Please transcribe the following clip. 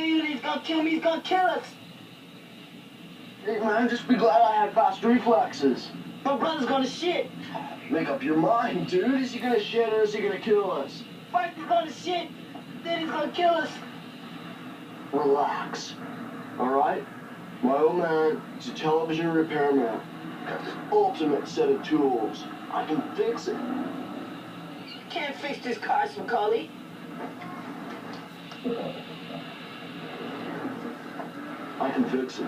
dude. He's gonna kill me. He's gonna kill us. Hey, man, just be glad I had fast reflexes. My brother's gonna shit. Make up your mind, dude. Is he gonna shit or is he gonna kill us? First he's gonna shit, then he's gonna kill us. Relax. Alright? My old man is a television repairman. Got the ultimate set of tools. I can fix it. You can't fix this car, Macaulay. I can fix it.